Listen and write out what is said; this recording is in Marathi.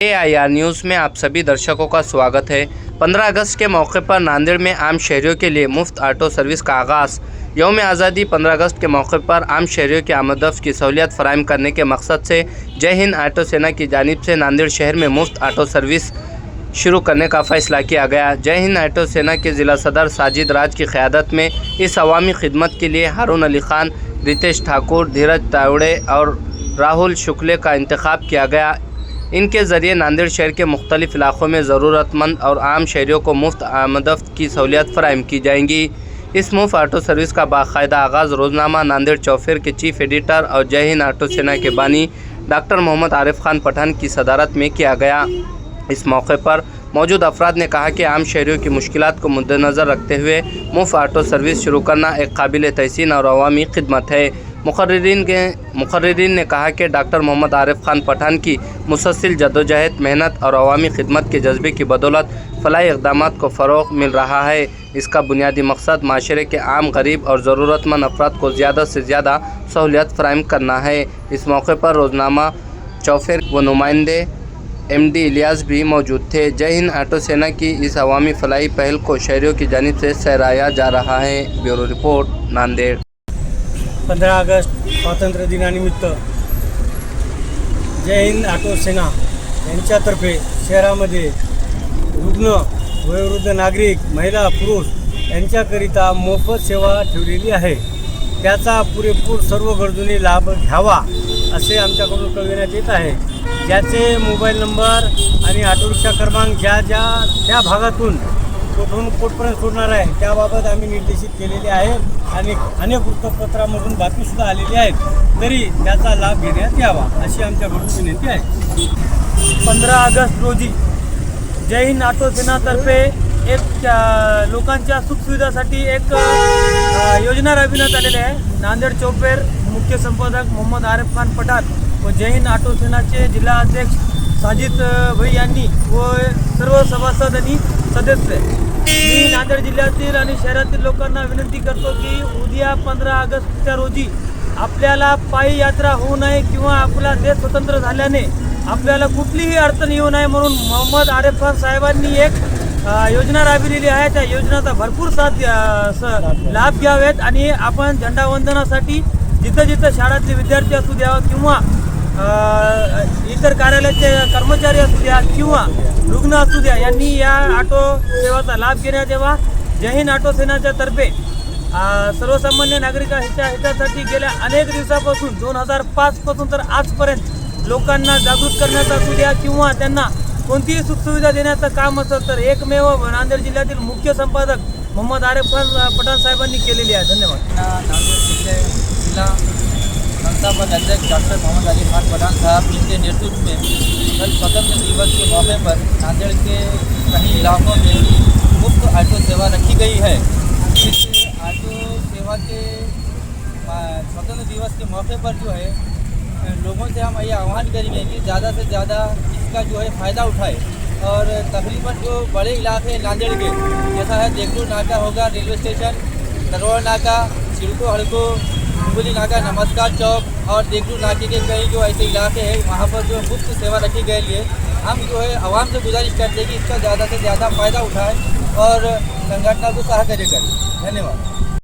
AIR न्यूज़ में आप सभी दर्शकों का स्वागत है। 15 अगस्त के मौके पर नांदेड़ में आम शहरियों के लिए मुफ्त ऑटो सर्विस का आगाज़। यौम आज़ादी 15 अगस्त के मौके पर आम शहरियों की आमदरफ्त की सहूलियत फराहम करने के मकसद से जय हिंद ऑटो सेना की जानिब से नांदेड़ शहर में मुफ्त ऑटो सर्विस शुरू करने का फ़ैसला किया गया। जय हिंद ऑटो सेना के ज़िला सदर साजिद राज की क़यादत में इस अवामी खिदमत के लिए हारून अली ख़ान, रितेश ठाकुर, धीरज तावड़े और राहुल शुक्ले का इंतखाब किया गया। इनके ज़रिए नांदेड़ शहर के मुख्तलिफ़ इलाक़ों में ज़रूरतमंद और आम शहरियों को मुफ्त आमदरफ्त की सहूलियत फ़राहम की जाएंगी। इस मुफ्त ऑटो सर्विस का बाकायदा आगाज़ रोज़नामा नांदेड़ चौफेर के चीफ़ एडिटर और जय हिंद ऑटो सेना के बानी डॉक्टर मोहम्मद आरिफ खान पठान की सदारत में किया गया। इस मौके पर मौजूद अफराद ने कहा कि आम शहरियों की मुश्किलात को मद्देनज़र रखते हुए मुफ्त ऑटो सर्विस शुरू करना एक काबिल तहसीन और अवामी खिदमत है। मुकर्रिरीन ने कहा कि डॉक्टर मोहम्मद आरिफ खान पठान की मुसलसल जद्दोजहद, मेहनत और अवामी खिदमत के जज्बे की बदौलत फलाही इक़दामात को फ़रोग़ मिल रहा है। इसका बुनियादी मकसद माशरे के आम, गरीब और ज़रूरतमंद अफराद को ज़्यादा से ज़्यादा सहूलियत फ़राहम करना है। इस मौके पर रोज़नामा चौफेर व नुमाइंदे MD इलियास भी मौजूद थे। जय हिंद ऑटो सेना की इस अवामी फलाही पहल को शहरियों की जानिब से सराहा जा रहा है। Bureau report, Nanded. 15 अगस्त स्वातंत्र्य दिनानिमित्त जय हिंद ऑटो सेना यांच्यातर्फे शहरामध्ये रुग्ण, वयोवृद्ध नागरिक, महिला, पुरुष यांच्याकरिता मोफत सेवा ठेवलेली आहे। त्याचा पुरेपूर सर्व गरजूंनी लाभ घ्यावा असे आमच्याकडून कळविण्यात येत आहे। ज्याचे मोबाईल नंबर आणि ऑटो रिक्षा क्रमांक त्या भागातून कुठून कुठपर्यंत सोडणार आहे त्याबाबत आम्ही निर्देशित केलेले आहे आणि अनेक वृत्तपत्रांमधून बातमीसुद्धा आलेली आहेत, तरी त्याचा लाभ घेण्यात यावा अशी आमच्याकडून विनंती आहे। 15 अगस्त रोजी जय हिंद ऑटो सेनातर्फे एक लोकांच्या सुखसुविधासाठी एक योजना राबविण्यात आलेली आहे। नांदेड चौफेर मुख्य संपादक मोहम्मद आरिफ खान पठाण व जय हिंद ऑटो सेनाचे जिल्हा अध्यक्ष साजिद भाई यांनी व सर्व सभासद आणि सदस्य, मी नांदेड जिल्ह्यातील आणि शहरातील लोकांना विनंती करतो की उद्या 15 ऑगस्टच्या रोजी आपल्याला पायी यात्रा होऊ नये किंवा आपला देश स्वतंत्र झाल्याने आपल्याला कुठलीही अडचण येऊ नये म्हणून मोहम्मद आरिफ खान साहेबांनी एक योजना राबविलेली आहे। त्या योजनेचा भरपूर लाभ घ्यावेत आणि आपण झेंडावंदनासाठी जिथं जिथं शाळेतले विद्यार्थी असू द्या किंवा इतर कार्यालयाचे कर्मचारी असू द्या किंवा रुग्ण असू द्या यांनी या ऑटो सेवाचा लाभ घेण्यात यावा। जय हिंद ऑटो सेनाच्या तर्फे सर्वसामान्य नागरिकांच्या हितासाठी गेल्या अनेक दिवसापासून 2005 पासून तर आजपर्यंत लोकांना जागृत करण्याचा असू द्या किंवा त्यांना कोणतीही सुखसुविधा देण्याचं काम असेल तर एकमेव नांदेड जिल्ह्यातील मुख्य संपादक मोहम्मद आरिफ खान पठाण साहेबांनी केलेली आहे। धन्यवाद। नांदेड़ जिला संस्थापक अध्यक्ष डॉक्टर मोहम्मद आरिफ खान पठान साहब जिनके नेतृत्व में कल स्वतंत्र दिवस के मौके पर नांदेड़ के कई इलाकों में मुफ्त ऑटो सेवा रखी गई है। इस ऑटो सेवा के स्वतंत्र दिवस के मौके पर जो है लोगों से हम ये आह्वान करेंगे कि ज़्यादा से ज़्यादा इसका जो है फ़ायदा उठाए और तकरीबन जो बड़े इलाके नांदेड़ के जैसा है देगलूर नाका होगा, रेलवे स्टेशन, दरवार नाका, सिड़को हड़को, मुंगली नाका, नमस्कार चौक और देगलूर नाके के कई जो ऐसे इलाके हैं वहाँ पर जो मुफ्त सेवा रखी गई है। हम जो है आवाम से गुजारिश करते हैं कि इसका ज़्यादा से ज़्यादा फ़ायदा उठाएँ और संगठन को सहकार्य करें। धन्यवाद।